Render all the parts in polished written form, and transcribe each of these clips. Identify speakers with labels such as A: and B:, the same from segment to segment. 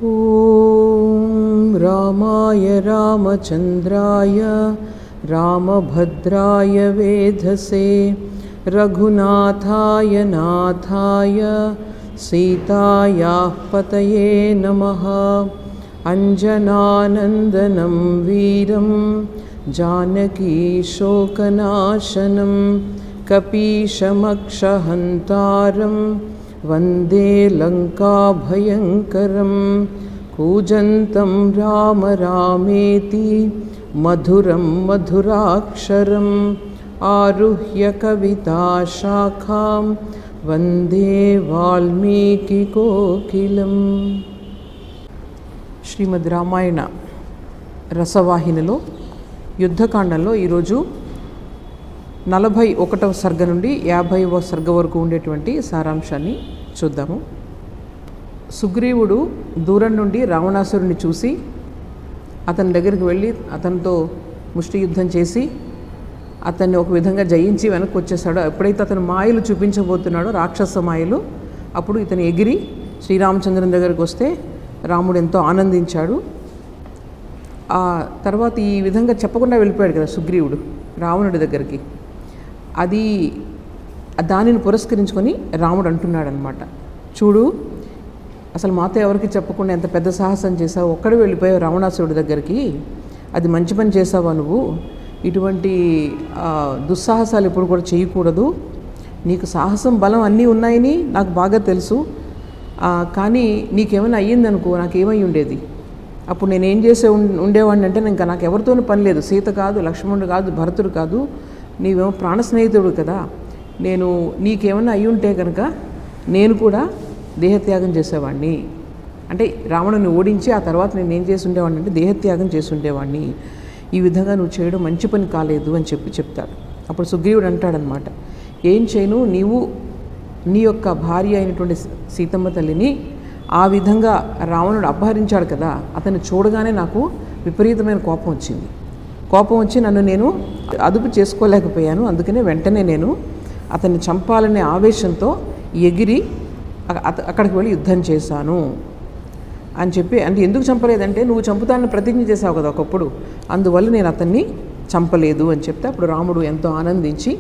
A: ॐ रामाय रामचन्द्राय रामभद्राय वेधसे रघुनाथाय नाथाय सीतायाः पतये नमः। अञ्जनानन्दनं वीरं जानकीशोकनाशनं कपीशमक्षहन्तारं वन्दे लङ्काभयङ्करं। कूजन्तं राम रामेति मधुरं मधुराक्षरम् आरुह्य कविताशाखां वन्दे वाल्मीकिकोकिलम्। శ్రీమద్ రామాయణ రసవాహినిలో యుద్ధకాండంలో ఈరోజు 41వ సర్గ నుండి 50వ సర్గ వరకు ఉండేటువంటి సారాంశాన్ని చూద్దాము. సుగ్రీవుడు దూరం నుండి రావణాసురుని చూసి అతని దగ్గరికి వెళ్ళి అతనితో ముష్టి యుద్ధం చేసి అతన్ని ఒక విధంగా జయించి వెనక్కి వచ్చేసాడో, ఎప్పుడైతే అతను మాయలు చూపించబోతున్నాడో రాక్షస మాయలు, అప్పుడు ఇతను ఎగిరి శ్రీరామచంద్రుని దగ్గరికి వస్తే రాముడు ఎంతో ఆనందించాడు. ఆ తర్వాత ఈ విధంగా చెప్పకుండా వెళ్ళిపోయాడు కదా సుగ్రీవుడు రావణుడి దగ్గరికి. దానిని పురస్కరించుకొని రాముడు అంటున్నాడు అనమాట, చూడు అసలు మాతో ఎవరికి చెప్పకుండా ఎంత పెద్ద సాహసం చేసావు, ఒక్కడే వెళ్ళిపోయావు రావణాసురుడి దగ్గరికి, అది మంచి పని చేసావా నువ్వు, ఇటువంటి దుస్సాహసాలు ఎప్పుడు కూడా చేయకూడదు, నీకు సాహసం బలం అన్నీ ఉన్నాయని నాకు బాగా తెలుసు, కానీ నీకేమైనా అయ్యిందనుకో నాకేమై ఉండేది, అప్పుడు నేనేం చేసే ఉండేవాడిని అంటే ఇంకా నాకు ఎవరితోనూ పని లేదు, సీత కాదు, లక్ష్మణుడు కాదు, భరతుడు కాదు, నీవేమో ప్రాణ స్నేహితుడు కదా, నేను నీకేమైనా అయ్యి ఉంటే కనుక నేను కూడా దేహత్యాగం చేసేవాడిని, అంటే రావణుని ఓడించి ఆ తర్వాత నేను ఏం చేసి ఉండేవాడిని అంటే దేహత్యాగం చేసి ఉండేవాడిని, ఈ విధంగా నువ్వు చేయడం మంచి పని కాలేదు అని చెప్తాడు. అప్పుడు సుగ్రీవుడు అంటాడనమాట, ఏం చేయను, నీవు నీ యొక్క భార్య అయినటువంటి సీతమ్మ తల్లిని ఆ విధంగా రావణుడు అపహరించాడు కదా, అతన్ని చూడగానే నాకు విపరీతమైన కోపం వచ్చి నన్ను నేను అదుపు చేసుకోలేకపోయాను, అందుకనే వెంటనే నేను అతన్ని చంపాలనే ఆవేశంతో ఎగిరి అక్కడికి వెళ్ళి యుద్ధం చేశాను అని చెప్పి, అంటే ఎందుకు చంపలేదంటే నువ్వు చంపుతానని ప్రతిజ్ఞ చేశావు కదా ఒకప్పుడు, అందువల్ల నేను అతన్ని చంపలేదు అని చెప్తే అప్పుడు రాముడు ఎంతో ఆనందించి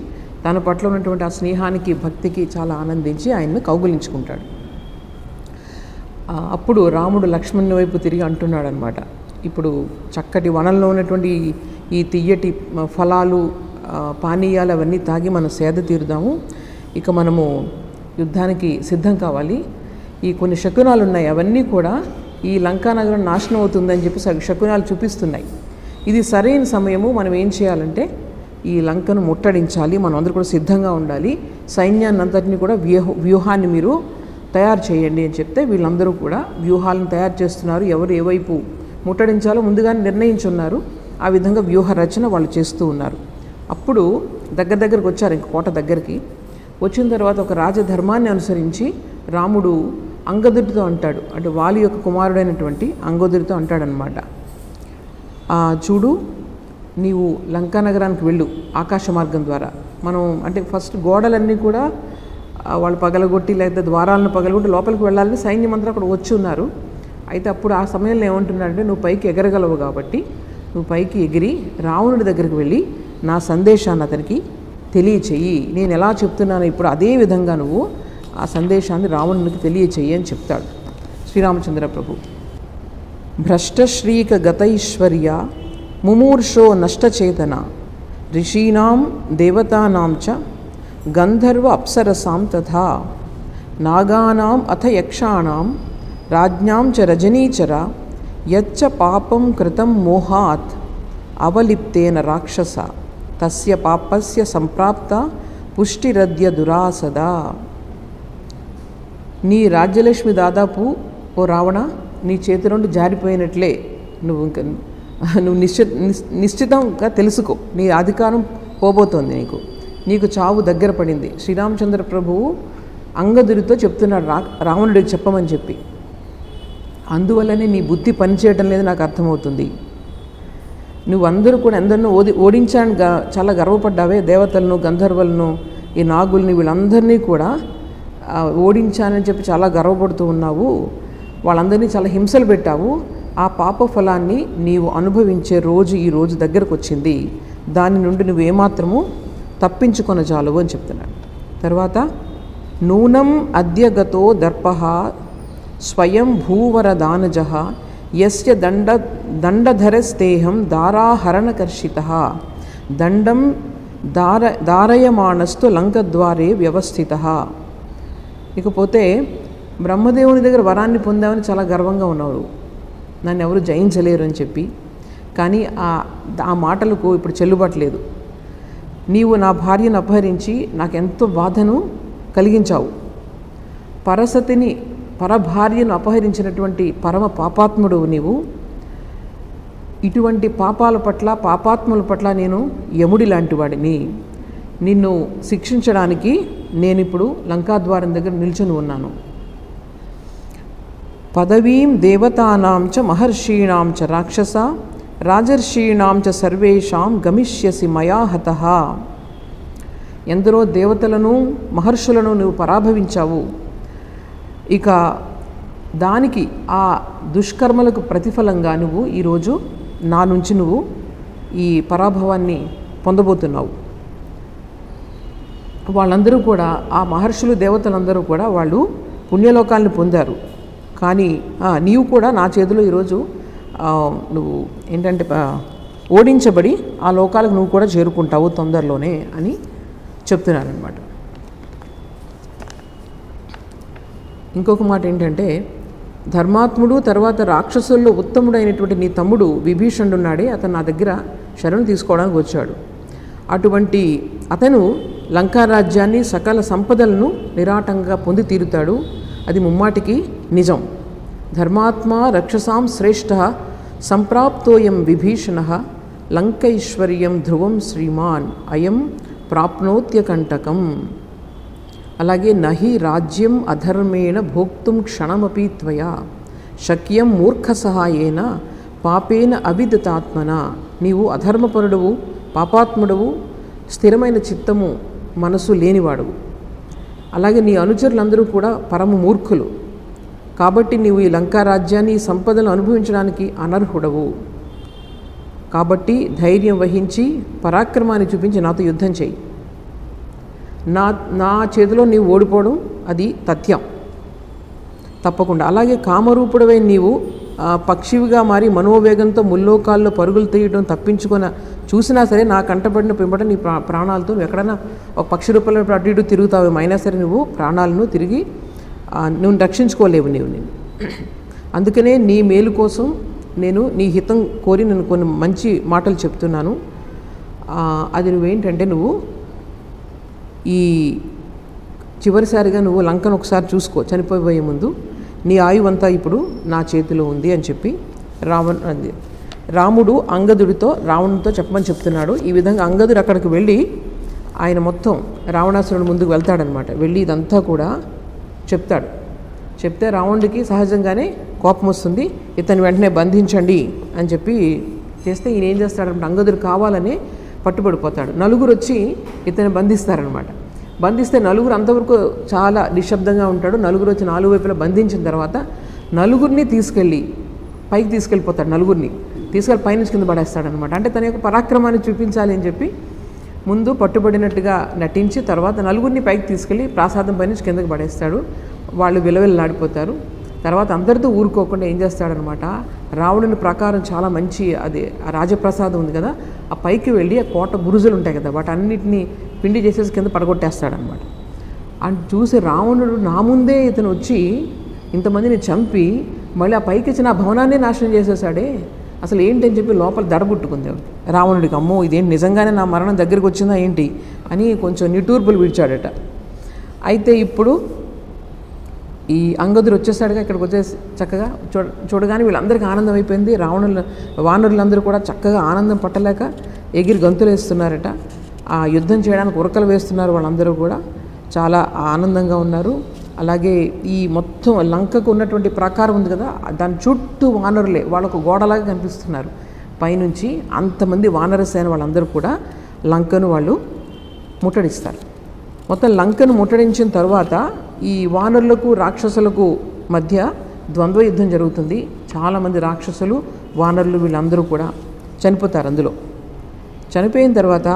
A: తన పట్ల ఉన్నటువంటి ఆ స్నేహానికి భక్తికి చాలా ఆనందించి ఆయన్ని కౌగులించుకుంటాడు. అప్పుడు రాముడు లక్ష్మణుని వైపు తిరిగి అంటున్నాడు అనమాట, ఇప్పుడు చక్కటి వనంలో ఉన్నటువంటి ఈ తియ్యటి ఫలాలు పానీయాలు అవన్నీ తాగి మనం సేద తీరుదాము, ఇక మనము యుద్ధానికి సిద్ధం కావాలి, ఈ కొన్ని శకునాలు ఉన్నాయి అవన్నీ కూడా ఈ లంకానగరం నాశనం అవుతుందని చెప్పి శకునాలు చూపిస్తున్నాయి, ఇది సరైన సమయము, మనం ఏం చేయాలంటే ఈ లంకను ముట్టడించాలి, మనం అందరూ కూడా సిద్ధంగా ఉండాలి, సైన్యాన్ని అంతటినీ కూడా వ్యూహాన్ని మీరు తయారు చేయండి అని చెప్తే వీళ్ళందరూ కూడా వ్యూహాలను తయారు చేస్తున్నారు, ఎవరు ఏ వైపు ముట్టడించాలో ముందుగానే నిర్ణయించున్నారు, ఆ విధంగా వ్యూహ రచన వాళ్ళు చేస్తూ ఉన్నారు. అప్పుడు దగ్గరకు వచ్చారు, ఇంక కోట దగ్గరికి వచ్చిన తర్వాత ఒక రాజధర్మాన్ని అనుసరించి రాముడు అంగదుడితో అంటాడు, అంటే వాలి యొక్క కుమారుడైనటువంటి అంగదుడితో అంటాడనమాట, చూడు నీవు లంకానగరానికి వెళ్ళు ఆకాశ మార్గం ద్వారా, మనం అంటే ఫస్ట్ గోడలన్నీ కూడా వాళ్ళు పగలగొట్టి లేదా ద్వారాలను పగలగొట్టి లోపలికి వెళ్ళాలని సైన్యం అంతా అక్కడ వచ్చి ఉన్నారు. అయితే అప్పుడు ఆ సమయంలో ఏమంటున్నాడంటే నువ్వు పైకి ఎగరగలవు కాబట్టి నువ్వు పైకి ఎగిరి రావణుడి దగ్గరికి వెళ్ళి నా సందేశాన్ని అతనికి తెలియచేయి, నేను ఎలా చెప్తున్నానో ఇప్పుడు అదే విధంగా నువ్వు ఆ సందేశాన్ని రావణునికి తెలియచేయి అని చెప్తాడు శ్రీరామచంద్ర ప్రభు. భ్రష్టశ్రీక గతైశ్వర్య ముమూర్షో నష్టచేతన ఋషీనాం దేవతానాం చ గంధర్వ అప్సరసాం తథా నాగానాం అథ యక్షాణాం రాజ్ఞాం చ రజనీచర యచ్చ పాపం కృతం మోహాత్ అవలిప్తేన రాక్షస తస్య పాపస్య సంప్రాప్త పుష్టిరద్య దురాసదా. నీ రాజ్యలక్ష్మి దాదాపు ఓ రావణ నీ చేతి నుండి జారిపోయినట్లే, నువ్వు నిశ్చితంగా తెలుసుకో, నీ అధికారం పోబోతోంది, నీకు చావు దగ్గర పడింది. శ్రీరామచంద్ర ప్రభువు అంగదుడితో చెప్తున్నాడు రావణుడికి చెప్పమని చెప్పి, అందువల్లనే నీ బుద్ధి పనిచేయటం లేదు నాకు అర్థమవుతుంది, నువ్వందరూ కూడా అందరినూ ఓడించాను చాలా గర్వపడ్డావే, దేవతలను గంధర్వులను ఈ నాగుల్ని వీళ్ళందరినీ కూడా ఓడించానని చెప్పి చాలా గర్వపడుతూ ఉన్నావు, వాళ్ళందరినీ చాలా హింసలు పెట్టావు. ఆ పాప ఫలాన్ని నీవు అనుభవించే రోజు ఈ రోజు దగ్గరకు వచ్చింది. దాని నుండి నువ్వు ఏమాత్రము తప్పించుకొనజాలవు అని చెప్తున్నాడు. తర్వాత నూనం అద్యగతో దర్పః స్వయం భూవరదానజః యస్య దండధరస్తేహం దారాహరణకర్షితః దండం దారయమాణస్తు లంకద్వారే వ్యవస్థితః. ఇకపోతే బ్రహ్మదేవుని దగ్గర వరాన్ని పొందామని చాలా గర్వంగా ఉన్నావు, నన్ను ఎవరు జయించలేరు అని చెప్పి. కానీ ఆ మాటలకు ఇప్పుడు చెల్లుబాటు లేదు. నీవు నా భార్యను అపహరించి నాకెంతో బాధను కలిగించావు. పరభార్యను అపహరించినటువంటి పరమ పాపాత్ముడు నీవు. ఇటువంటి పాపాల పట్ల పాపాత్ముల పట్ల నేను యముడి లాంటి వాడిని. నిన్ను శిక్షించడానికి నేనిప్పుడు లంకాద్వారం దగ్గర నిల్చొని ఉన్నాను. పదవీం దేవతానాం చ మహర్షీణాం చ రాక్షస రాజర్షీణాం చ సర్వేషాం గమిష్యసి మయా హతః. ఎందరో దేవతలను మహర్షులను నువ్వు పరాభవించావు. ఇక దానికి ఆ దుష్కర్మలకు ప్రతిఫలంగా నువ్వు ఈరోజు నా నుంచి నువ్వు ఈ పరాభవాన్ని పొందబోతున్నావు. వాళ్ళందరూ కూడా ఆ మహర్షులు దేవతలందరూ కూడా వాళ్ళు పుణ్యలోకాలను పొందారు. కానీ నీవు కూడా నా చేతిలో ఈరోజు నువ్వు ఏంటంటే ఓడించబడి ఆ లోకాలకు నువ్వు కూడా చేరుకుంటావు తొందరలోనే అని చెప్తున్నారనమాట. ఇంకొక మాట ఏంటంటే ధర్మాత్ముడు తర్వాత రాక్షసుల్లో ఉత్తముడైనటువంటి నీ తమ్ముడు విభీషణుడు ఉన్నాడే, అతను నా దగ్గర శరణు తీసుకోవడానికి వచ్చాడు. అటువంటి అతను లంకారాజ్యాన్ని సకల సంపదలను నిరాటంగా పొంది తీరుతాడు. అది ముమ్మాటికి నిజం. ధర్మాత్మ రక్షసాం శ్రేష్ఠ సంప్రాప్తోయం విభీషణః లంకైశ్వర్యం ధ్రువం శ్రీమాన్ అయం ప్రాప్నోత్యకంటకం. అలాగే నహి రాజ్యం అధర్మేణ భోక్తుం క్షణమపి త్వయా శక్యం మూర్ఖ సహాయేన పాపేన అవిదితాత్మన. నీవు అధర్మపరుడవు, పాపాత్ముడవు, స్థిరమైన చిత్తము మనసు లేనివాడువు. అలాగే నీ అనుచరులందరూ కూడా పరమ మూర్ఖులు. కాబట్టి నీవు ఈ లంకారాజ్యాన్ని ఈ సంపదను అనుభవించడానికి అనర్హుడవు. కాబట్టి ధైర్యం వహించి పరాక్రమాన్ని చూపించి నాతో యుద్ధం చేయి. నా చేతిలో నీవు ఓడిపోవడం అది తథ్యం, తప్పకుండా. అలాగే కామరూపుడవై నీవు పక్షివిగా మారి మనోవేగంతో ముల్లోకాల్లో పరుగులు తీయడం తప్పించుకొని చూసినా సరే నా కంటపడిన పిమ్మట నీ ప్రాణాలతో నువ్వు ఎక్కడైనా ఒక పక్షి రూపంలో అటు ఇటు తిరుగుతావేమో, అయినా సరే నువ్వు ప్రాణాలను తిరిగి నువ్వు రక్షించుకోలేవు నేను. అందుకనే నీ మేలు కోసం నేను నీ హితం కోరి నేను కొన్ని మంచి మాటలు చెప్తున్నాను. అది నువ్వేంటంటే నువ్వు ఈ చివరిసారిగా నువ్వు లంకను ఒకసారి చూసుకో, చనిపోయే ముందు నీ ఆయువంతా ఇప్పుడు నా చేతిలో ఉంది అని చెప్పి రాముడు అంగదుడితో రావణుడితో చెప్పమని చెప్తున్నాడు. ఈ విధంగా అంగదుడు అక్కడికి వెళ్ళి ఆయన మొత్తం రావణాసురుడి ముందుకు వెళ్తాడనమాట. వెళ్ళి ఇదంతా కూడా చెప్తాడు. చెప్తే రావణుడికి సహజంగానే కోపం వస్తుంది. ఇతను వెంటనే బంధించండి అని చెప్పి చేస్తే ఈయన ఏం చేస్తాడంటే అంగదుడు కావాలని పట్టుబడిపోతాడు. నలుగురు వచ్చి ఇతను బంధిస్తారనమాట. బంధిస్తే నలుగురు అంతవరకు చాలా నిశ్శబ్దంగా ఉంటాడు. నలుగురు వచ్చి నాలుగు వైపులా బంధించిన తర్వాత నలుగురిని తీసుకెళ్ళి పైకి తీసుకెళ్ళిపోతాడు. నలుగురిని తీసుకెళ్ళి పైనుంచి కింద పడేస్తాడనమాట. అంటే తన యొక్క పరాక్రమాన్ని చూపించాలి అని చెప్పి ముందు పట్టుబడినట్టుగా నటించి తర్వాత నలుగురిని పైకి తీసుకెళ్ళి ప్రాసాదం పైనుంచి కిందకి పడేస్తాడు. వాళ్ళు విలవిల్లాడిపోతారు. తర్వాత అందరితో ఊరుకోకుండా ఏం చేస్తాడనమాట, రావణుని ప్రకారం చాలా మంచి అది రాజప్రసాదం ఉంది కదా, ఆ పైకి వెళ్ళి ఆ కోట బురుజులు ఉంటాయి కదా, వాటన్నిటిని పిండి చేసేసి కింద పడగొట్టేస్తాడనమాట. అని చూసి రావణుడు నా ముందే ఇతను వచ్చి ఇంతమందిని చంపి మళ్ళీ ఆ పైకి ఇచ్చిన ఆ భవనాన్ని నాశనం చేసేసాడే, అసలు ఏంటని చెప్పి లోపల దడబుట్టుకుంది రావణుడికి. అమ్మో ఇదేంటి నిజంగానే నా మరణం దగ్గరికి వచ్చిందా ఏంటి అని కొంచెం నిట్టూర్పులు విడిచాడట. అయితే ఇప్పుడు ఈ అంగదుడు వచ్చేసాడుగా, ఇక్కడికి వచ్చేసి చక్కగా చూడగానే వీళ్ళందరికీ ఆనందం అయిపోయింది. వానరులందరూ కూడా చక్కగా ఆనందం పట్టలేక ఎగిరి గంతులు వేస్తున్నారట. ఆ యుద్ధం చేయడానికి ఉరకలు వేస్తున్నారు. వాళ్ళందరూ కూడా చాలా ఆనందంగా ఉన్నారు. అలాగే ఈ మొత్తం లంకకు ఉన్నటువంటి ప్రాకారం ఉంది కదా, దాని చుట్టూ వానరులే వాళ్ళకు గోడలాగా కనిపిస్తున్నారు పైనుంచి. అంతమంది వానర సేన వాళ్ళందరూ కూడా లంకను వాళ్ళు ముట్టడిస్తారు. మొత్తం లంకను ముట్టడించిన తర్వాత ఈ వానరులకు రాక్షసులకు మధ్య ద్వంద్వ యుద్ధం జరుగుతుంది. చాలామంది రాక్షసులు, వానరులు వీళ్ళందరూ కూడా చనిపోతారు. అందులో చనిపోయిన తర్వాత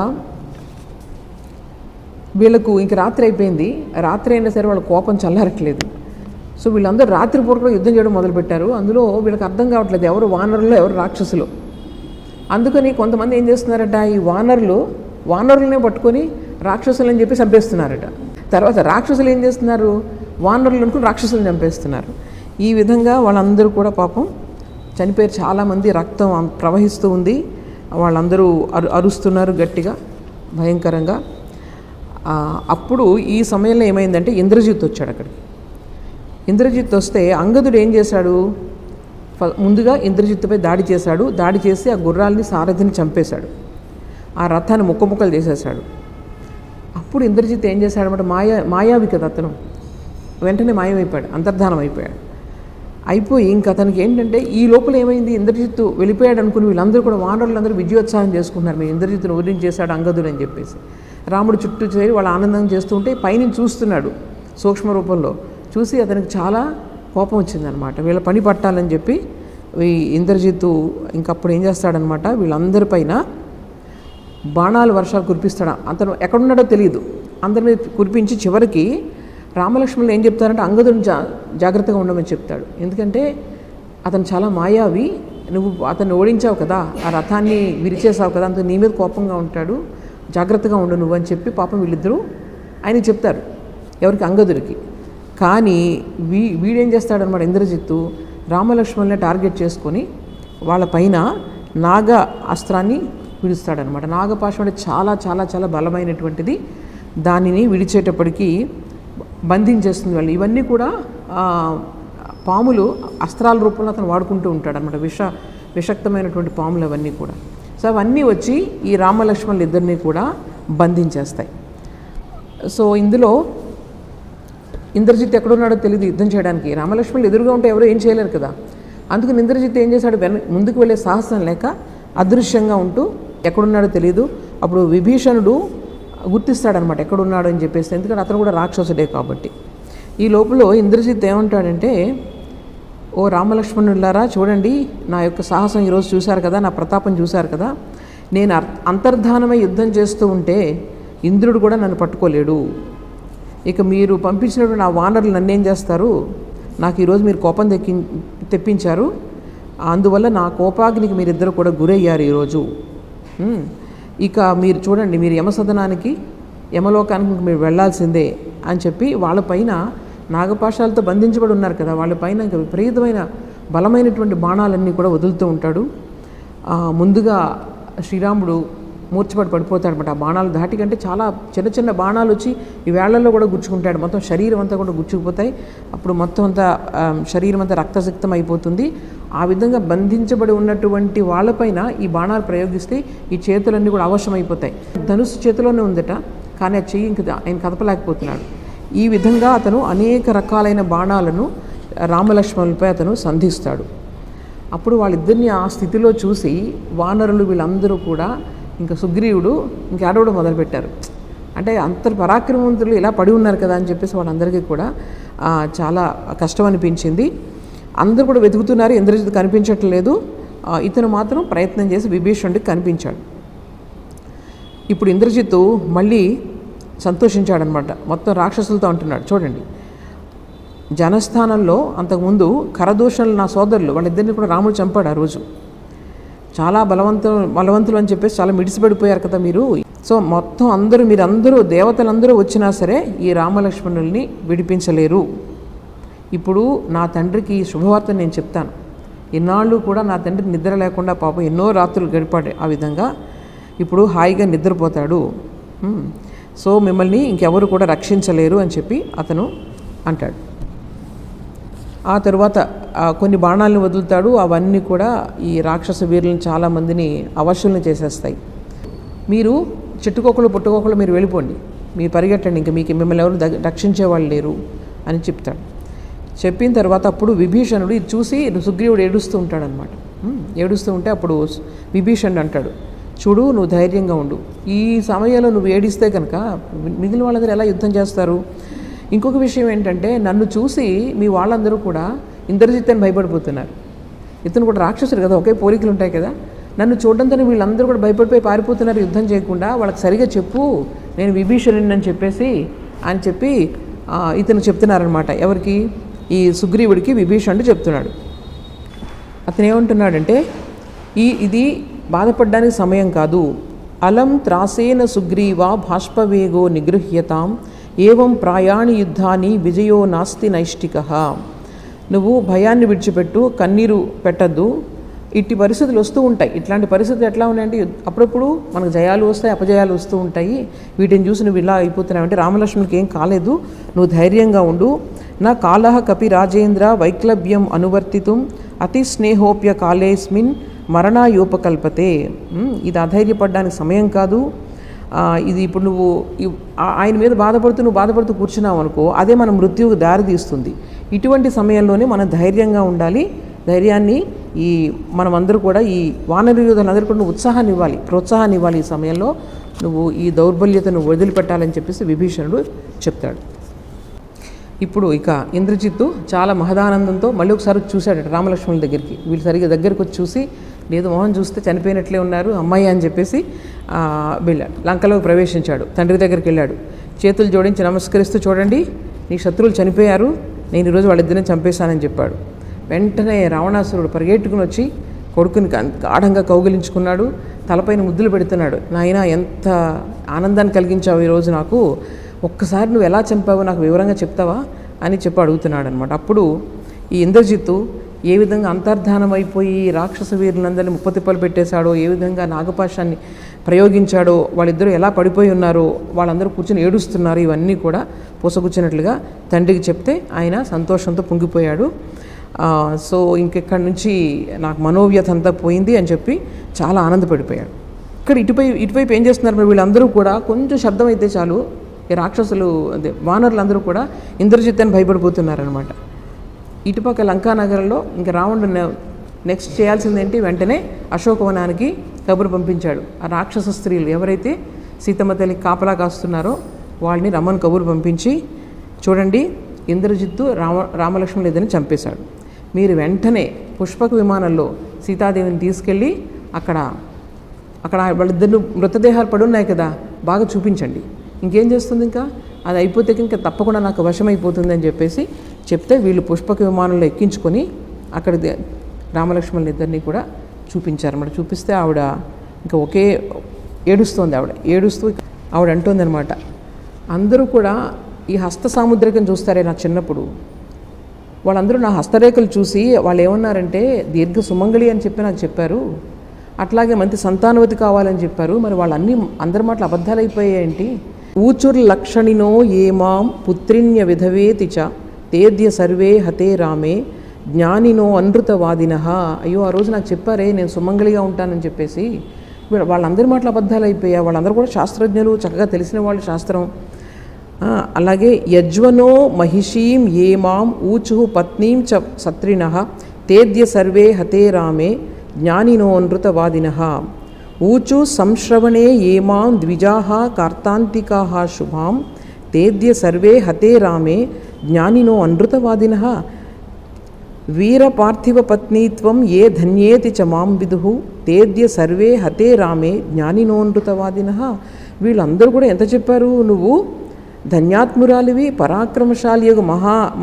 A: వీళ్ళకు ఇంక రాత్రి అయిపోయింది. రాత్రి అయినా సరే వాళ్ళ కోపం చల్లారట్లేదు. సో వీళ్ళందరూ రాత్రిపూట కూడా యుద్ధం చేయడం మొదలుపెట్టారు. అందులో వీళ్ళకి అర్థం కావట్లేదు ఎవరు వానరులు ఎవరు రాక్షసులు. అందుకని కొంతమంది ఏం చేస్తున్నారట, ఈ వానరులనే పట్టుకొని రాక్షసులని చెప్పి చంపేస్తున్నారట. తర్వాత రాక్షసులు ఏం చేస్తున్నారు, వానరులు అనుకుని రాక్షసులను చంపేస్తున్నారు. ఈ విధంగా వాళ్ళందరూ కూడా పాపం చనిపోయారు. చాలామంది రక్తం ప్రవహిస్తూ ఉంది. వాళ్ళందరూ అరుస్తున్నారు గట్టిగా, భయంకరంగా. అప్పుడు ఈ సమయంలో ఏమైందంటే ఇంద్రజిత్ వచ్చాడు అక్కడికి. ఇంద్రజిత్ వస్తే అంగదుడు ఏం చేశాడు, ముందుగా ఇంద్రజిత్తుపై దాడి చేశాడు. దాడి చేసి ఆ గుర్రాలని సారథిని చంపేశాడు. ఆ రథాన్ని ముక్కముక్కలు చేసేసాడు. అప్పుడు ఇంద్రజిత్ ఏం చేశాడన్నమాట, మాయావి కదా అతను, వెంటనే మాయమైపోయాడు, అంతర్ధానం అయిపోయాడు. అయిపోయి ఇంక అతనికి ఏంటంటే ఈ లోపల ఏమైంది, ఇంద్రజిత్తు వెళ్ళిపోయాడు అనుకుని వీళ్ళందరూ కూడా వానరులందరూ విజయోత్సాహం చేసుకుంటున్నారు. మేము ఇంద్రజిత్తును వదిలించేశాడు అంగదుడు అని చెప్పేసి. రాముడు చుట్టూ చేరి వాళ్ళు ఆనందం చేస్తుంటే పైనుంచి చూస్తున్నాడు సూక్ష్మ రూపంలో. చూసి అతనికి చాలా కోపం వచ్చిందనమాట. వీళ్ళ పని పట్టాలని చెప్పి ఈ ఇంద్రజిత్తు ఇంకప్పుడు ఏం చేస్తాడనమాట, వీళ్ళందరిపైన బాణాలు వర్షాలు కురిపిస్తాడు. అతను ఎక్కడున్నాడో తెలియదు, అందరి మీద కురిపించి చివరికి రామలక్ష్మణులు ఏం చెప్తారంటే అంగదుని జాగ్రత్తగా ఉండమని చెప్తాడు. ఎందుకంటే అతను చాలా మాయావి, నువ్వు అతన్ని ఓడించావు కదా, ఆ రథాన్ని విరిచేసావు కదా, అంత నీ మీద కోపంగా ఉంటాడు, జాగ్రత్తగా ఉండు నువ్వు అని చెప్పి పాపం వీళ్ళిద్దరూ ఆయనకి చెప్తారు. ఎవరికి, అంగదుడికి. కానీ వీడేం చేస్తాడనమాట, ఇంద్రజిత్తు రామలక్ష్మణుల్ని టార్గెట్ చేసుకొని వాళ్ళపైన నాగ అస్త్రాన్ని విడుస్తాడనమాట. నాగపాశం అంటే చాలా చాలా చాలా బలమైనటువంటిది. దానిని విడిచేటప్పటికీ బంధించేస్తుంది వాళ్ళు. ఇవన్నీ కూడా పాములు అస్త్రాల రూపంలో అతను వాడుకుంటూ ఉంటాడు అనమాట. విషక్తమైనటువంటి పాములు అవన్నీ కూడా. సో అవన్నీ వచ్చి ఈ రామలక్ష్మణులు ఇద్దరిని కూడా బంధించేస్తాయి. సో ఇందులో ఇంద్రజిత్ ఎక్కడున్నాడో తెలియదు యుద్ధం చేయడానికి. రామలక్ష్మణులు ఎదురుగా ఉంటే ఎవరో ఏం చేయలేరు కదా. అందుకని ఇంద్రజిత్ ఏం చేశాడు, ముందుకు వెళ్ళే సాహసం లేక అదృశ్యంగా ఉంటూ ఎక్కడున్నాడో తెలియదు. అప్పుడు విభీషణుడు గుర్తిస్తాడనమాట ఎక్కడున్నాడు అని చెప్పేసి, ఎందుకంటే అతను కూడా రాక్షసుడే కాబట్టి. ఈ లోపల ఇంద్రజిత్ ఏమంటాడంటే, ఓ రామలక్ష్మణులారా చూడండి, నా యొక్క సాహసం ఈరోజు చూశారు కదా, నా ప్రతాపం చూశారు కదా, నేను అంతర్ధానమై యుద్ధం చేస్తూ ఉంటే ఇంద్రుడు కూడా నన్ను పట్టుకోలేడు. ఇక మీరు పంపించినటువంటి నా వానరులు నన్నేం చేస్తారు, నాకు ఈరోజు మీరు కోపం తెప్పించారు, అందువల్ల నా కోపాగ్నికి మీరిద్దరు కూడా గురయ్యారు ఈరోజు. ఇక మీరు చూడండి, మీరు యమసదనానికి యమలోకానికి మీరు వెళ్లాల్సిందే అని చెప్పి వాళ్ళపైన నాగపాశాలతో బంధించబడి ఉన్నారు కదా, వాళ్ళపైన ఇంకా విపరీతమైన బలమైనటువంటి బాణాలన్నీ కూడా వదులుతూ ఉంటాడు. ముందుగా శ్రీరాముడు మూర్ఛపడి పడిపోతాడనమాట. ఆ బాణాలు ధాటి కంటే చాలా చిన్న చిన్న బాణాలు వచ్చి ఈ వేళ్లలో కూడా గుచ్చుకుంటాడు. మొత్తం శరీరం అంతా కూడా గుచ్చుకుపోతాయి. అప్పుడు మొత్తం అంతా శరీరం అంతా రక్తసిక్తం అయిపోతుంది. ఆ విధంగా బంధించబడి ఉన్నటువంటి వాళ్ళపైన ఈ బాణాలు ప్రయోగిస్తే ఈ చేతులన్నీ కూడా అవశమైపోతాయి. ధనుసు చేతిలోనే ఉందట, కానీ ఆ చెయ్యి ఇంక ఆయన కదపలేకపోతున్నాడు. ఈ విధంగా అతను అనేక రకాలైన బాణాలను రామలక్ష్మణులపై అతను సంధిస్తాడు. అప్పుడు వాళ్ళిద్దరిని ఆ స్థితిలో చూసి వానరులు వీళ్ళందరూ కూడా ఇంకా సుగ్రీవుడు ఇంకా ఏడవడం మొదలుపెట్టారు. అంటే పరాక్రమవంతులు ఇలా పడి ఉన్నారు కదా అని చెప్పేసి వాళ్ళందరికీ కూడా చాలా కష్టం అనిపించింది. అందరూ కూడా వెతుకుతున్నారు, ఇంద్రజిత్ కనిపించట్లేదు. ఇతను మాత్రం ప్రయత్నం చేసి విభీషణుడికి కనిపించాడు. ఇప్పుడు ఇంద్రజిత్తు మళ్ళీ సంతోషించాడనమాట. మొత్తం రాక్షసులతో అంటున్నాడు, చూడండి జనస్థానంలో అంతకుముందు ఖరదూషణులు నా సోదరులు వాళ్ళిద్దరిని కూడా రాముడు చంపాడు. ఆ రోజు చాలా బలవంతులు అని చెప్పేసి చాలా మిడిసిపడిపోయారు కదా మీరు. సో మొత్తం మీరందరూ దేవతలందరూ వచ్చినా సరే ఈ రామలక్ష్మణుల్ని విడిపించలేరు. ఇప్పుడు నా తండ్రికి శుభవార్త నేను చెప్తాను. ఇన్నాళ్ళు కూడా నా తండ్రి నిద్ర లేకుండా పాపం ఎన్నో రాత్రులు గడిపాడు. ఆ విధంగా ఇప్పుడు హాయిగా నిద్రపోతాడు. సో మిమ్మల్ని ఇంకెవరు కూడా రక్షించలేరు అని చెప్పి అతను అంటాడు. ఆ తరువాత కొన్ని బాణాలను వదులుతాడు. అవన్నీ కూడా ఈ రాక్షస వీరులను చాలామందిని అవశుల్ని చేసేస్తాయి. మీరు చెట్టుకోకలు పుట్టుకోకలు మీరు వెళ్ళిపోండి, మీరు పరిగెట్టండి, ఇంకా మిమ్మల్ని ఎవరు రక్షించేవాళ్ళు లేరు అని చెప్తాడు. చెప్పిన తర్వాత అప్పుడు విభీషణుడు ఇది చూసి సుగ్రీవుడు ఏడుస్తూ ఉంటాడనమాట. ఏడుస్తూ ఉంటే అప్పుడు విభీషణుడు అంటాడు, చూడు నువ్వు ధైర్యంగా ఉండు, ఈ సమయంలో నువ్వు ఏడిస్తే కనుక మిగిలిన వాళ్ళందరూ ఎలా యుద్ధం చేస్తారు? ఇంకొక విషయం ఏంటంటే నన్ను చూసి మీ వాళ్ళందరూ కూడా ఇంద్రజిత్ అని భయపడిపోతున్నారు. ఇతను కూడా రాక్షసుడు కదా, ఒకే పోలికలు ఉంటాయి కదా. నన్ను చూడడంతోనే వీళ్ళందరూ కూడా భయపడిపోయి పారిపోతున్నారు యుద్ధం చేయకుండా. వాళ్ళకి సరిగా చెప్పు, నేను విభీషణుని అని చెప్పి ఇతను చెప్తున్నారనమాట. ఎవరికి? ఈ సుగ్రీవుడికి విభీషణుడు చెప్తున్నాడు. అతను ఏమంటున్నాడంటే, ఇది బాధపడడానికి సమయం కాదు. అలం త్రాసేన సుగ్రీవా బాష్పవేగో నిగృహ్యతాం ఏవం ప్రాయాణి యుద్ధాన్ని విజయో నాస్తి నైష్టికః. నువ్వు భయాన్ని విడిచిపెట్టు, కన్నీరు పెట్టద్దు. ఇట్టి పరిస్థితులు వస్తూ ఉంటాయి. ఇట్లాంటి పరిస్థితులు ఎట్లా ఉన్నాయంటే, అప్పుడప్పుడు మనకు జయాలు వస్తాయి, అపజయాలు వస్తూ ఉంటాయి. వీటిని చూసి నువ్వు ఇలా అయిపోతున్నావంటే రామలక్ష్మణునికి ఏం కాలేదు, నువ్వు ధైర్యంగా ఉండు. నా కాలహ కపి రాజేంద్ర వైక్లభ్యం అనువర్తితుం అతి స్నేహోప్య కాలేస్మిన్ మరణాయోపకల్పతే. ఇది అధైర్యపడడానికి సమయం కాదు. ఇది ఇప్పుడు నువ్వు ఆయన మీద నువ్వు బాధపడుతూ కూర్చున్నావు అనుకో, అదే మన మృత్యువుకు దారితీస్తుంది. ఇటువంటి సమయంలోనే మనం ధైర్యంగా ఉండాలి. ధైర్యాన్ని మనమందరూ కూడా ఈ వానర యోధులందరూ కూడా ఉత్సాహాన్ని ఇవ్వాలి, ప్రోత్సాహాన్ని ఇవ్వాలి. ఈ సమయంలో నువ్వు ఈ దౌర్బల్యతను వదిలిపెట్టాలని చెప్పేసి విభీషణుడు చెప్తాడు. ఇప్పుడు ఇక ఇంద్రజిత్తు చాలా మహదానందంతో మళ్ళీ ఒకసారి చూశాడట రామలక్ష్మణుల దగ్గరికి. వీళ్ళు సరిగ్గా దగ్గరికి వచ్చి చూసి, లేదు మొహం చూస్తే చనిపోయినట్లే ఉన్నారు అమ్మాయి అని చెప్పేసి వెళ్ళాడు. లంకలో ప్రవేశించాడు. తండ్రి దగ్గరికి వెళ్ళాడు. చేతులు జోడించి నమస్కరిస్తూ, చూడండి నీ శత్రువులు చనిపోయారు, నేను ఈరోజు వాళ్ళిద్దరిని చంపేశానని చెప్పాడు. వెంటనే రావణాసురుడు పరిగెట్టుకుని వచ్చి కొడుకుని గాఢంగా కౌగిలించుకున్నాడు, తలపైన ముద్దులు పెడుతున్నాడు. నాయనా, ఎంత ఆనందాన్ని కలిగించావు ఈరోజు నాకు, ఒక్కసారి నువ్వు ఎలా చంపావో నాకు వివరంగా చెప్తావా అని చెప్పి అడుగుతున్నాడు అనమాట. అప్పుడు ఈ ఇంద్రజిత్తు ఏ విధంగా అంతర్ధానం అయిపోయి రాక్షస వీరులందరినీ ముప్పతిప్పలు పెట్టేశాడో, ఏ విధంగా నాగపాశాన్ని ప్రయోగించాడో, వాళ్ళిద్దరూ ఎలా పడిపోయి ఉన్నారో, వాళ్ళందరూ కూర్చొని ఏడుస్తున్నారు, ఇవన్నీ కూడా పూసగుచ్చినట్లుగా తండ్రికి చెప్తే ఆయన సంతోషంతో పొంగిపోయాడు. సో ఇంకెక్కడి నుంచి నాకు మనోవ్యత అంతా పోయింది అని చెప్పి చాలా ఆనందపడిపోయాడు. ఇక్కడ ఇటువైపు ఏం చేస్తున్నారు మరి వీళ్ళందరూ కూడా, కొంచెం శబ్దం అయితే చాలు ఈ రాక్షసులు వానరులందరూ కూడా ఇంద్రజిత్ అని భయపడిపోతున్నారనమాట. ఇటుపక్క లంకానగరంలో ఇంకా రావణుడు నెక్స్ట్ చేయాల్సిందేంటి, వెంటనే అశోకవనానికి కబురు పంపించాడు. ఆ రాక్షస స్త్రీలు ఎవరైతే సీతమ్మ తల్లికి కాపలా కాస్తున్నారో వాళ్ళని రమ్మని కబురు పంపించి, చూడండి ఇంద్రజిత్తు రామలక్ష్మణులు ఇద్దరిని చంపేశాడు. మీరు వెంటనే పుష్పక విమానంలో సీతాదేవిని తీసుకెళ్ళి అక్కడ వాళ్ళిద్దరు మృతదేహాలు పడున్నాయి కదా, బాగా చూపించండి. ఇంకేం చేస్తుంది, ఇంకా అది అయిపోతే ఇంకా తప్పకుండా నాకు వశమైపోతుంది అని చెప్పేసి చెప్తే, వీళ్ళు పుష్పక విమానంలో ఎక్కించుకొని అక్కడ రామలక్ష్మణులు ఇద్దరిని కూడా చూపించారన్నమాట. చూపిస్తే ఆవిడ ఇంకా ఏడుస్తోంది. ఏడుస్తూ ఆవిడ అంటోంది అనమాట, అందరూ కూడా ఈ హస్త సాముద్రికం చూస్తారే నా చిన్నప్పుడు, వాళ్ళందరూ నా హస్తరేఖలు చూసి వాళ్ళు ఏమన్నారంటే దీర్ఘ సుమంగళి అని చెప్పి నాకు చెప్పారు, అట్లాగే మంచి సంతానవతి కావాలని చెప్పారు. మరి అందరి మాటలు అబద్ధాలు అయిపోయాయేంటి? ఊచుర్లక్షణినో ఏమాం పుత్రిణ్య విధవేతి చ తేద్య సర్వే హతే రామే జ్ఞానినో అనృతవాదినః. అయ్యో, ఆ రోజు నాకు చెప్పారే నేను సుమంగళిగా ఉంటానని చెప్పేసి, వాళ్ళందరి మాటలు అబద్ధాలు అయిపోయా. వాళ్ళందరూ కూడా శాస్త్రజ్ఞులు, చక్కగా తెలిసిన వాళ్ళు శాస్త్రం. అలాగే యజ్వనో మహిషీం ఏమాం ఊచు పత్నీం చ సత్రిణః తేద్య సర్వే హతే రామే జ్ఞానినో అనృతవాదినః. ఊచు సంశ్రవణే ఏమాం ద్విజాః కార్తాంతికాః శుభాం తేద్య సర్వే హతే రామే జ్ఞానినో అనృతవాదినః. వీరపార్థివ పత్నీత్వం ఏ ధన్యేతి చ మాం విదుః తేద్య సర్వే హతే రామే జ్ఞానినోనృతవాదినః. వీళ్ళందరూ కూడా ఎంత చెప్పారు, నువ్వు ధన్యాత్మురాలివి, పరాక్రమశాలి యొక్క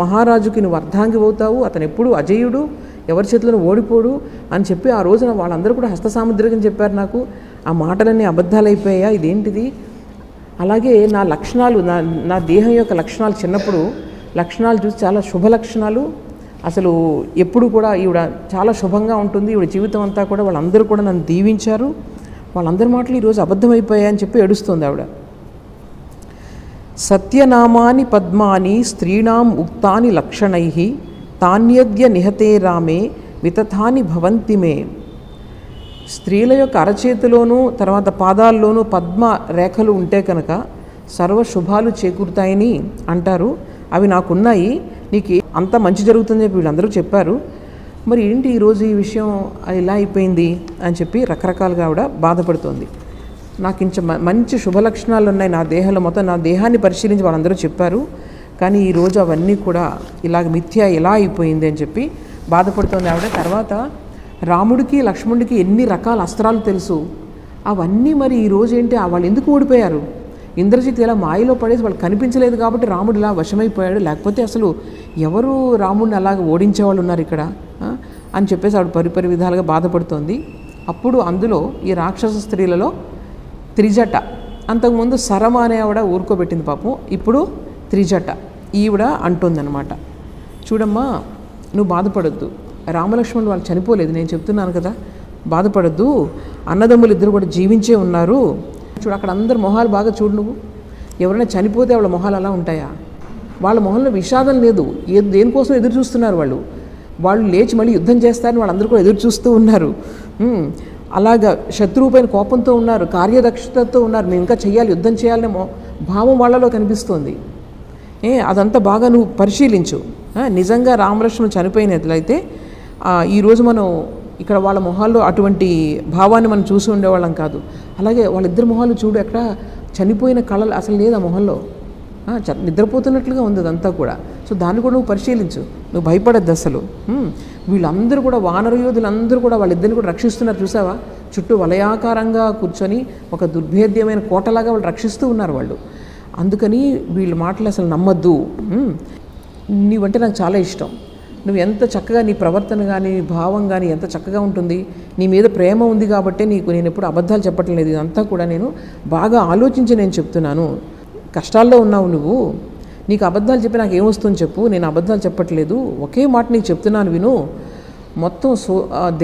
A: మహారాజుకి నువ్వు అర్ధాంగి అవుతావు, అతను ఎప్పుడు అజయుడు, ఎవరి చేతిలో ఓడిపోడు అని చెప్పి ఆ రోజున వాళ్ళందరూ కూడా హస్త సాముద్రికం చెప్పారు నాకు. ఆ మాటలన్నీ అబద్ధాలైపోయా, ఇదేంటిది? అలాగే నా లక్షణాలు, నా దేహం యొక్క లక్షణాలు, చిన్నప్పుడు లక్షణాలు చూసి చాలా శుభ లక్షణాలు, అసలు ఎప్పుడు కూడా ఈవిడ చాలా శుభంగా ఉంటుంది, ఈవిడ జీవితం అంతా కూడా వాళ్ళందరూ కూడా నన్ను దీవించారు, వాళ్ళందరి మాటలు ఈరోజు అబద్ధమైపోయాయని చెప్పి ఏడుస్తుంది ఆవిడ. సత్యనామాని పద్మాని స్త్రీణాం ఉక్తాని లక్షణైః తాన్యద్య నిహతే రామే వితథాని భవంతి మే. స్త్రీల యొక్క అరచేతిలోనూ తర్వాత పాదాల్లోనూ పద్మ రేఖలు ఉంటే కనుక సర్వశుభాలు చేకూరుతాయని అంటారు. అవి నాకున్నాయి, నీకు అంత మంచి జరుగుతుందని చెప్పి వీళ్ళందరూ చెప్పారు. మరి ఏంటి ఈరోజు ఈ విషయం ఇలా అయిపోయింది అని చెప్పి రకరకాలుగా ఆవిడ బాధపడుతోంది. నాకు మంచి శుభలక్షణాలు ఉన్నాయి నా దేహంలో, మొత్తం నా దేహాన్ని పరిశీలించి వాళ్ళందరూ చెప్పారు, కానీ ఈరోజు అవన్నీ కూడా ఇలాగ మిథ్య ఎలా అయిపోయింది అని చెప్పి బాధపడుతోంది ఆవిడ. తర్వాత రాముడికి లక్ష్మణుడికి ఎన్ని రకాల అస్త్రాలు తెలుసు, అవన్నీ మరి ఈరోజు ఏంటి వాళ్ళు ఎందుకు ఓడిపోయారు? ఇంద్రజిత్ ఇలా మాయలో పడేసి వాళ్ళు కనిపించలేదు కాబట్టి రాముడు ఇలా వశమైపోయాడు, లేకపోతే అసలు ఎవరు రాముడిని అలాగ ఓడించేవాళ్ళు ఉన్నారు ఇక్కడ అని చెప్పేసి ఆవిడ పరిపరి విధాలుగా బాధపడుతోంది. అప్పుడు అందులో ఈ రాక్షస స్త్రీలలో త్రిజట, అంతకుముందు సరమ అనే ఆవిడ ఊరుకోబెట్టింది పాపం, ఇప్పుడు త్రిజట ఈవిడ అంటుందన్నమాట, చూడమ్మా నువ్వు బాధపడొద్దు, రామలక్ష్మణులు వాళ్ళు చనిపోలేదు, నేను చెప్తున్నాను కదా, బాధపడద్దు, అన్నదమ్ములు ఇద్దరు కూడా జీవించే ఉన్నారు. చూడు అక్కడ అందరు మొహాలు బాగా చూడు, నువ్వు ఎవరైనా చనిపోతే వాళ్ళ మొహాలు అలా ఉంటాయా? వాళ్ళ మొహంలో విషాదం లేదు, దేనికోసం ఎదురు చూస్తున్నారు వాళ్ళు లేచి మళ్ళీ యుద్ధం చేస్తారని వాళ్ళందరూ కూడా ఎదురు చూస్తూ ఉన్నారు. అలాగా శత్రువుపైన కోపంతో ఉన్నారు, కార్యదక్షతతో ఉన్నారు, మేము ఇంకా చేయాలి, యుద్ధం చేయాలనేమో భావం వాళ్ళలో కనిపిస్తోంది. అదంతా బాగా నువ్వు పరిశీలించు. నిజంగా రామలక్ష్మణులు చనిపోయినట్లయితే ఈరోజు మనం ఇక్కడ వాళ్ళ మొహాల్లో అటువంటి భావాన్ని మనం చూసి ఉండేవాళ్ళం కాదు. అలాగే వాళ్ళిద్దరు మొహాలు చూడు, ఎక్కడ చనిపోయిన కళలు అసలు లేదు ఆ మొహంలో, నిద్రపోతున్నట్లుగా ఉంది అదంతా కూడా. సో దాన్ని కూడా నువ్వు పరిశీలించు, నువ్వు భయపడద్దు అసలు. వీళ్ళందరూ కూడా వానర యోధులందరూ కూడా వాళ్ళిద్దరిని కూడా రక్షిస్తున్నారు, చూసావా? చుట్టూ వలయాకారంగా కూర్చొని ఒక దుర్భేద్యమైన కోటలాగా వాళ్ళు రక్షిస్తూ ఉన్నారు వాళ్ళు. అందుకని వీళ్ళ మాటలు అసలు నమ్మద్దు. నీవంటే నాకు చాలా ఇష్టం, నువ్వు ఎంత చక్కగా నీ ప్రవర్తన కానీ నీ భావం కానీ ఎంత చక్కగా ఉంటుంది, నీ మీద ప్రేమ ఉంది కాబట్టి నేను ఎప్పుడు అబద్ధాలు చెప్పటం లేదు, ఇదంతా కూడా నేను బాగా ఆలోచించి నేను చెప్తున్నాను. కష్టాల్లో ఉన్నావు నువ్వు, నీకు అబద్ధాలు చెప్పి నాకు ఏమొస్తుందని చెప్పు, నేను అబద్ధాలు చెప్పట్లేదు, ఒకే మాట నీకు చెప్తున్నాను విను. మొత్తం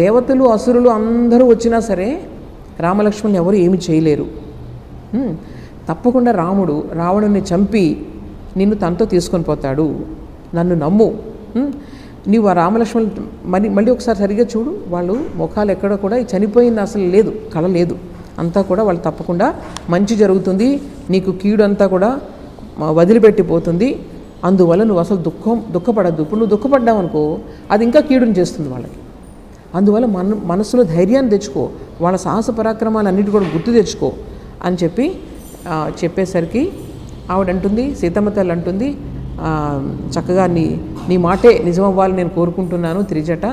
A: దేవతలు అసురులు అందరూ వచ్చినా సరే రామలక్ష్మణుని ఎవరు ఏమి చేయలేరు. తప్పకుండా రాముడు రావణుని చంపి నిన్ను తనతో తీసుకొని పోతాడు, నన్ను నమ్ము. నీవు ఆ రామలక్ష్మణులు మళ్ళీ ఒకసారి సరిగ్గా చూడు, వాళ్ళు ముఖాలు ఎక్కడ కూడా చనిపోయింది అసలు లేదు, కళ లేదు, అంతా కూడా వాళ్ళు తప్పకుండా మంచి జరుగుతుంది, నీకు కీడు అంతా కూడా వదిలిపెట్టిపోతుంది. అందువల్ల నువ్వు అసలు దుఃఖపడద్దు. ఇప్పుడు నువ్వు దుఃఖపడ్డావు అనుకో, అది ఇంకా కీడుని చేస్తుంది వాళ్ళకి. అందువల్ల మనసులో ధైర్యాన్ని తెచ్చుకో, వాళ్ళ సాహస పరాక్రమాలు అన్నిటి కూడా గుర్తు తెచ్చుకో అని చెప్పేసరికి ఆవిడంటుంది, సీతమ్మ తల్లి అంటుంది, చక్కగా నీ మాటే నిజమవ్వాలి నేను కోరుకుంటున్నాను త్రిజట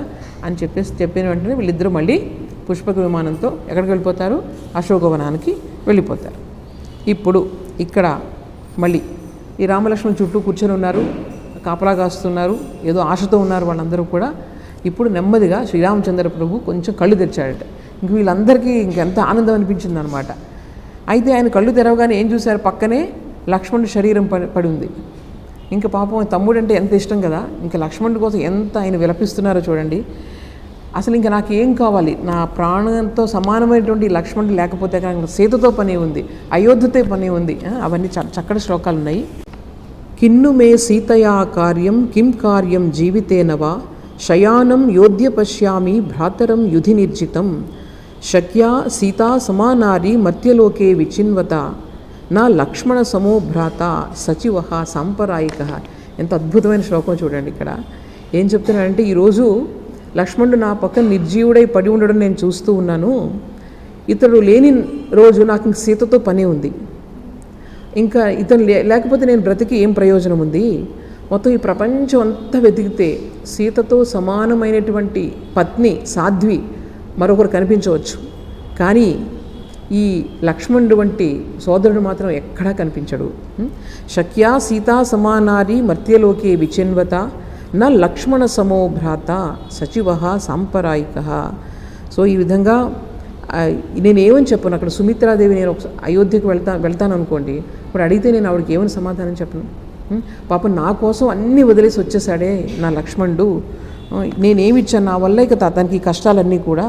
A: అని చెప్పిన వెంటనే వీళ్ళిద్దరూ మళ్ళీ పుష్పక విమానంతో ఎక్కడికి వెళ్ళిపోతారు? అశోకవనానికి వెళ్ళిపోతారు. ఇప్పుడు ఇక్కడ మళ్ళీ ఈ రామలక్ష్మణ్ చుట్టూ కూర్చొని ఉన్నారు, కాపలా కాస్తున్నారు, ఏదో ఆశతో ఉన్నారు వాళ్ళందరూ కూడా. ఇప్పుడు నెమ్మదిగా శ్రీరామచంద్ర ప్రభు కొంచెం కళ్ళు తెరిచాడట. ఇంక వీళ్ళందరికీ ఇంకెంత ఆనందం అనిపించింది అనమాట. అయితే ఆయన కళ్ళు తెరవగానే ఏం చూశారు? పక్కనే లక్ష్మణుడి శరీరం పడి ఉంది. ఇంకా పాపం తమ్ముడు అంటే ఎంత ఇష్టం కదా, ఇంకా లక్ష్మణుడి కోసం ఎంత ఆయన విలపిస్తున్నారో చూడండి. అసలు ఇంకా నాకేం కావాలి, నా ప్రాణంతో సమానమైనటువంటి లక్ష్మణుడు లేకపోతే కానీ సీతతో పని ఉంది, అయోధ్యతో పని ఉంది. అవన్నీ చక్కటి శ్లోకాలు ఉన్నాయి. కిన్ను మే సీతయా కార్యం కిం కార్యం జీవితేనవా శయానం యోధ్య పశ్యామి భ్రాతరం యుధి నిర్జితం శక్యా సీతా సమానారి మర్త్యలోకే విచిన్వత నా లక్ష్మణ సమో భ్రాత సచివ సాంపరాయిక. ఎంత అద్భుతమైన శ్లోకం చూడండి. ఇక్కడ ఏం చెప్తున్నాడంటే, ఈరోజు లక్ష్మణుడు నా పక్కన నిర్జీవుడై పడి ఉండడం నేను చూస్తూ ఉన్నాను. ఇతడు లేని రోజు నాకు ఇంక సీతతో పని ఉంది, ఇంకా ఇతను లేకపోతే నేను బ్రతికి ఏం ప్రయోజనం ఉంది? మొత్తం ఈ ప్రపంచం అంతా వెతికితే సీతతో సమానమైనటువంటి పత్ని సాధ్వి మరొకరు కనిపించవచ్చు, కానీ ఈ లక్ష్మణుడు వంటి సోదరుడు మాత్రం ఎక్కడా కనిపించడు. శక్యా సీతా సమానారి మర్త్యలోకే విచిన్వత నా లక్ష్మణ సమో భ్రాత సచివ సాంపరాయిక. సో ఈ విధంగా నేనేమని చెప్పను, అక్కడ సుమిత్రాదేవి నేను అయోధ్యకు వెళ్తాను అనుకోండి, ఇప్పుడు అడిగితే నేను ఆవిడకి ఏమని సమాధానం చెప్పను? పాపం నా కోసం అన్నీ వదిలేసి వచ్చేసాడే నా లక్ష్మణుడు, నేనేమిచ్చాను నా వల్ల ఇక తనకి కష్టాలన్నీ కూడా.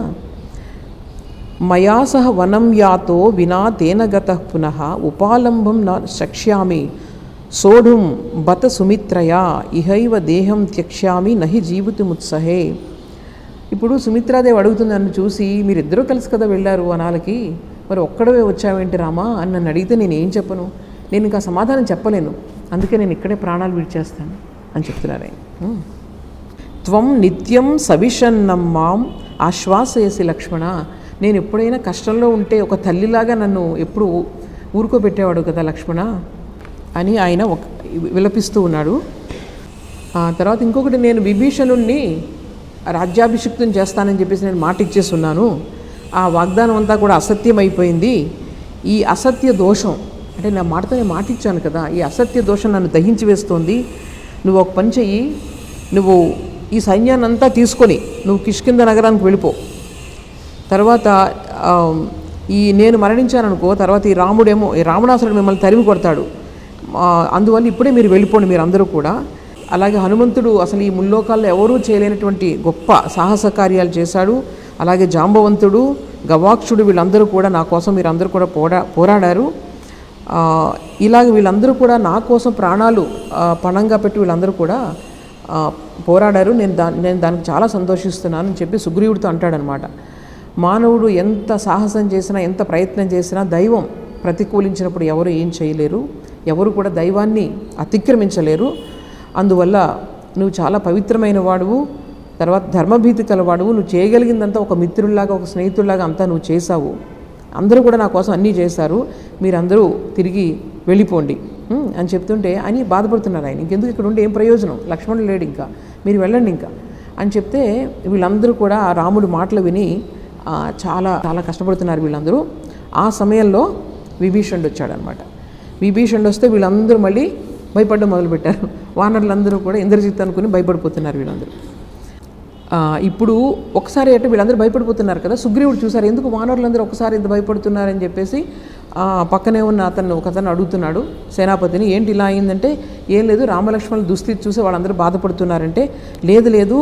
A: మయా సహ వనం యాతో వినా తేన గతః పునః ఉపాలంబం న శక్ష్యామి సోఢుం బత సుమిత్రయా ఇహైవ దేహం త్యక్ష్యామి నహి జీవితముత్సహే. ఇప్పుడు సుమిత్రాదేవి అడుగుతుంది నన్ను చూసి, మీరిద్దరూ కలిసి కదా వెళ్ళారు వనాలకి, మరి ఒక్కడవే వచ్చావేంటి రామా అని నన్ను అడిగితే నేనేం చెప్పను? నేను ఇంకా సమాధానం చెప్పలేను, అందుకే నేను ఇక్కడే ప్రాణాలు విడిచేస్తాను అని చెప్తున్నారే. త్వం నిత్యం సవిషన్నం మాం ఆశ్వాసయసి లక్ష్మణ. నేను ఎప్పుడైనా కష్టంలో ఉంటే ఒక తల్లిలాగా నన్ను ఎప్పుడు ఊరుకోబెట్టేవాడు కదా లక్ష్మణ అని ఆయన విలపిస్తూ ఉన్నాడు. తర్వాత ఇంకొకటి, నేను విభీషణుణ్ణి రాజ్యాభిషిక్తం చేస్తానని చెప్పేసి నేను మాట ఇచ్చేసి ఉన్నాను. ఆ వాగ్దానం అంతా కూడా అసత్యం అయిపోయింది. ఈ అసత్య దోషం అంటే నా మాటతో నేను మాట ఇచ్చాను కదా, ఈ అసత్య దోషం నన్ను దహించి వేస్తోంది. నువ్వు ఒక పని చెయ్యి, నువ్వు ఈ సైన్యాన్ని అంతా తీసుకొని నువ్వు కిష్కింధ నగరానికి వెళ్ళిపో. తర్వాత నేను మరణించాననుకో, తర్వాత ఈ రావణాసురుడు మిమ్మల్ని తరిమి కొడతాడు. అందువల్ల ఇప్పుడే మీరు వెళ్ళిపోండి మీరు అందరూ కూడా. అలాగే హనుమంతుడు అసలు ఈ ముల్లోకాల్లో ఎవరూ చేయలేనటువంటి గొప్ప సాహస కార్యాలు చేశాడు. అలాగే జాంబవంతుడు, గవాక్షుడు వీళ్ళందరూ కూడా నా కోసం మీరందరూ కూడా పోరాడారు. ఇలాగ వీళ్ళందరూ కూడా నా కోసం ప్రాణాలు పణంగా పెట్టి వీళ్ళందరూ కూడా పోరాడారు. నేను దానికి చాలా సంతోషిస్తున్నాను అని చెప్పి సుగ్రీవుడితో అంటాడనమాట. మానవుడు ఎంత సాహసం చేసినా, ఎంత ప్రయత్నం చేసినా దైవం ప్రతికూలించినప్పుడు ఎవరు ఏం చేయలేరు, ఎవరు కూడా దైవాన్ని అతిక్రమించలేరు. అందువల్ల నువ్వు చాలా పవిత్రమైన వాడువు, తర్వాత ధర్మభీతి కలవాడువు. నువ్వు చేయగలిగిందంతా ఒక మిత్రుల్లాగా, ఒక స్నేహితుల్లాగా అంతా నువ్వు చేశావు. అందరూ కూడా నా కోసం అన్నీ చేశారు, మీరందరూ తిరిగి వెళ్ళిపోండి అని చెప్తుంటే అని బాధపడుతున్నారు. ఆయన ఇంకెందుకు ఇక్కడ ఉండి ఏం ప్రయోజనం, లక్ష్మణుడు లేడు, ఇంకా మీరు వెళ్ళండి ఇంకా అని చెప్తే వీళ్ళందరూ కూడా ఆ రాముడు మాటలు విని చాలా చాలా కష్టపడుతున్నారు వీళ్ళందరూ. ఆ సమయంలో విభీషణుడు వచ్చాడనమాట. విభీషణుడు వస్తే వీళ్ళందరూ మళ్ళీ భయపడడం మొదలుపెట్టారు. వానరులందరూ కూడా ఇంద్రజిత్ అనుకుని భయపడిపోతున్నారు వీళ్ళందరూ. ఇప్పుడు ఒకసారి అంటే వీళ్ళందరూ భయపడిపోతున్నారు కదా, సుగ్రీవుడు చూసారు ఎందుకు వానరులందరూ ఒకసారి ఇంత భయపడుతున్నారని చెప్పేసి పక్కనే ఉన్న ఒకతను అడుగుతున్నాడు సేనాపతిని, ఏంటి ఇలా అయిందంటే, ఏం లేదు రామలక్ష్మణుల దుస్థితి చూసి వాళ్ళందరూ బాధపడుతున్నారంటే, లేదు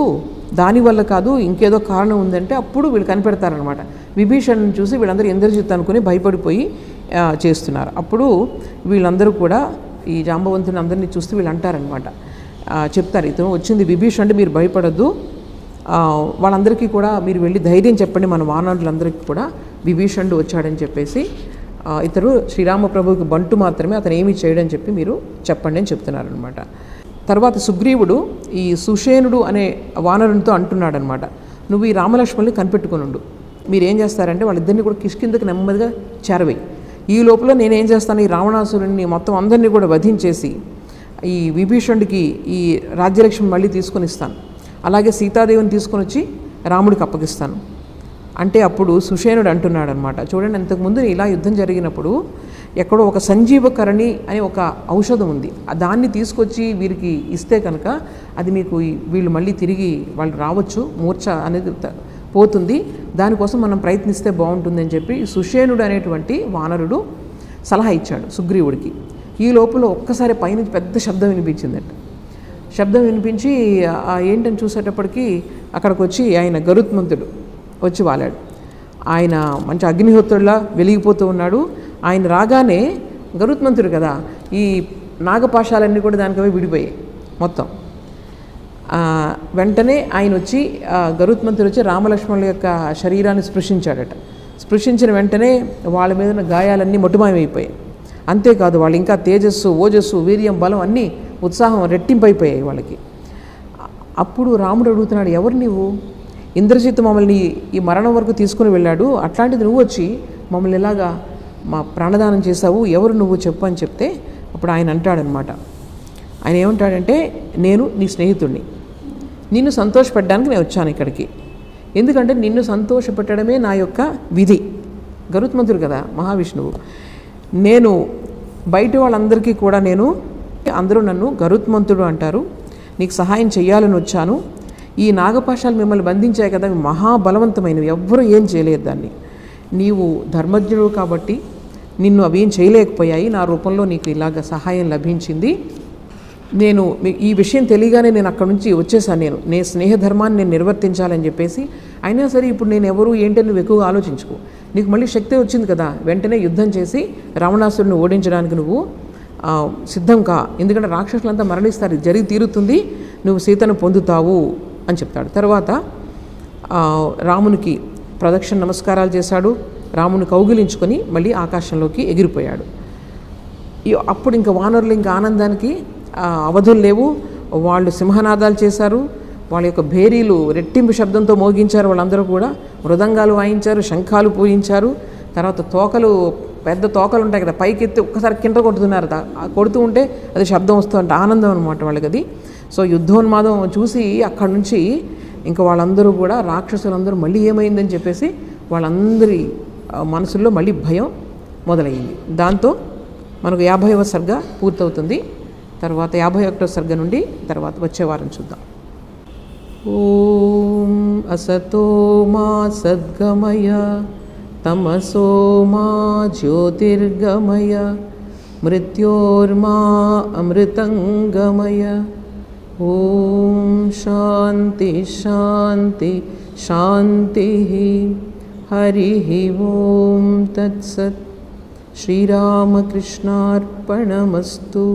A: దానివల్ల కాదు ఇంకేదో కారణం ఉందంటే అప్పుడు వీళ్ళు కనిపెడతారనమాట. విభీషణుని చూసి వీళ్ళందరూ ఇంద్రజిత్ అనుకుని భయపడిపోయి చేస్తున్నారు. అప్పుడు వీళ్ళందరూ కూడా ఈ జాంబవంతుని అందరినీ చూస్తూ వీళ్ళు అంటారనమాట, చెప్తారు, ఇతను వచ్చింది విభీషణుడు, మీరు భయపడద్దు, వాళ్ళందరికీ కూడా మీరు వెళ్ళి ధైర్యం చెప్పండి, మన వానరులందరికీ కూడా విభీషణుడు వచ్చాడని చెప్పేసి, ఇతరు శ్రీరామప్రభువుకి బంటు మాత్రమే, అతను ఏమీ చేయడని చెప్పి మీరు చెప్పండి అని చెప్తున్నారనమాట. తర్వాత సుగ్రీవుడు ఈ సుషేనుడు అనే వానరునితో అంటున్నాడనమాట, నువ్వు ఈ రామలక్ష్మణుని కనిపెట్టుకునుండు, మీరేం చేస్తారంటే వాళ్ళిద్దరిని కూడా కిష్కింధకి నెమ్మదిగా చేరవేయి. ఈ లోపల నేనేం చేస్తాను, ఈ రావణాసురుని మొత్తం అందరినీ కూడా వధించేసి ఈ విభీషణుడికి ఈ రాజ్యలక్ష్మి మళ్ళీ తీసుకొని ఇస్తాను, అలాగే సీతాదేవిని తీసుకొని వచ్చి రాముడికి అప్పగిస్తాను అంటే అప్పుడు సుషేనుడు అంటున్నాడు అనమాట, చూడండి ఇంతకుముందు ఇలా యుద్ధం జరిగినప్పుడు ఎక్కడో ఒక సంజీవకరణి అనే ఒక ఔషధం ఉంది, దాన్ని తీసుకొచ్చి వీరికి ఇస్తే కనుక అది మీకు వీళ్ళు మళ్ళీ తిరిగి వాళ్ళు రావచ్చు, మూర్ఛ అనేది పోతుంది, దానికోసం మనం ప్రయత్నిస్తే బాగుంటుందని చెప్పి సుషేనుడు అనేటువంటి వానరుడు సలహా ఇచ్చాడు సుగ్రీవుడికి. ఈ లోపల ఒక్కసారి పైనుంచి పెద్ద శబ్దం వినిపించిందట. శబ్దం వినిపించి ఏంటని చూసేటప్పటికి అక్కడికి వచ్చి ఆయన గరుత్మంతుడు వచ్చి వాలాడు. ఆయన మంచి అగ్నిహోత్రుడిలా వెలిగిపోతూ ఉన్నాడు. ఆయన రాగానే గరుత్మంతుడు కదా, ఈ నాగపాశాలన్నీ కూడా దానికవే విడిపోయాయి మొత్తం. వెంటనే ఆయన వచ్చి గరుత్మంతుడు వచ్చి రామలక్ష్మణుల యొక్క శరీరాన్ని స్పృశించాడట. స్పృశించిన వెంటనే వాళ్ళ మీద ఉన్న గాయాలన్నీ మొట్టుమాయమైపోయాయి. అంతేకాదు వాళ్ళు ఇంకా తేజస్సు, ఓజస్సు, వీర్యం, బలం అన్నీ ఉత్సాహం రెట్టింపైపోయాయి వాళ్ళకి. అప్పుడు రాముడు అడుగుతున్నాడు, ఎవరు నీవు? ఇంద్రజిత్ మమ్మల్ని ఈ మరణం వరకు తీసుకుని వెళ్ళాడు, అట్లాంటిది నువ్వు వచ్చి మమ్మల్ని ఎలాగా మా ప్రాణదానం చేశావు, ఎవరు నువ్వు చెప్పు అని చెప్తే అప్పుడు ఆయన అంటాడనమాట, ఆయన ఏమంటాడంటే, నేను నీ స్నేహితుడిని, నిన్ను సంతోషపెట్టడానికి నేను వచ్చాను ఇక్కడికి, ఎందుకంటే నిన్ను సంతోషపెట్టడమే నా యొక్క విధి. గరుత్మంతుడు కదా మహావిష్ణువు, నేను బయట వాళ్ళందరికీ కూడా అందరూ నన్ను గరుత్మంతుడు అంటారు, నీకు సహాయం చేయాలని వచ్చాను. ఈ నాగపాశాలు మిమ్మల్ని బంధించాయి కదా, మహాబలవంతమైనవి, ఎవ్వరూ ఏం చేయలేరు దాన్ని, నీవు ధర్మజ్ఞుడు కాబట్టి నిన్ను అవేం చేయలేకపోయాయి, నా రూపంలో నీకు ఇలాగ సహాయం లభించింది. నేను ఈ విషయం తెలియగానే నేను అక్కడి నుంచి వచ్చేసాను, నేను స్నేహధర్మాన్ని నేను నిర్వర్తించాలని చెప్పేసి. అయినా సరే ఇప్పుడు నేను ఎవరు ఏంటని నువ్వు ఎక్కువగా ఆలోచించుకో, నీకు మళ్ళీ శక్తి వచ్చింది కదా, వెంటనే యుద్ధం చేసి రావణాసురుని ఓడించడానికి నువ్వు సిద్ధం కా, ఎందుకంటే రాక్షసులంతా మరణిస్తారు, జరిగి తీరుతుంది, నువ్వు సీతను పొందుతావు అని చెప్తాడు. తర్వాత రామునికి ప్రదక్షిణ నమస్కారాలు చేశాడు, రాముని కౌగిలించుకొని మళ్ళీ ఆకాశంలోకి ఎగిరిపోయాడు. అప్పుడు ఇంకా వానరులు ఇంకా ఆనందానికి అవధులు లేవు, వాళ్ళు సింహనాదాలు చేశారు, వాళ్ళ యొక్క భేరీలు రెట్టింపు శబ్దంతో మోగించారు, వాళ్ళందరూ కూడా మృదంగాలు వాయించారు, శంఖాలు పూజించారు, తర్వాత తోకలు పెద్ద తోకలు ఉంటాయి కదా, పైకి ఎత్తి ఒక్కసారి కింద కొడుతున్నారు. కొడుతూ ఉంటే అది శబ్దం వస్తుందంటే ఆనందం అనమాట వాళ్ళకి అది. సో యుద్ధోన్మాదం చూసి అక్కడి నుంచి ఇంకా వాళ్ళందరూ కూడా రాక్షసులందరూ మళ్ళీ ఏమైందని చెప్పేసి వాళ్ళందరి మనసుల్లో మళ్ళీ భయం మొదలైంది. దాంతో మనకు 50వ సర్గ పూర్తవుతుంది. తర్వాత 51వ సర్గ నుండి తర్వాత వచ్చే వారం చూద్దాం. ఓం అసతో మా సద్గమయ తమసో మా జ్యోతిర్గమయ మృత్యోర్మా అమృతంగమయ. ఓం శాంతి శాంతి శాంతి. హరి ఓం తత్సత్. శ్రీరామకృష్ణార్పణమస్తు.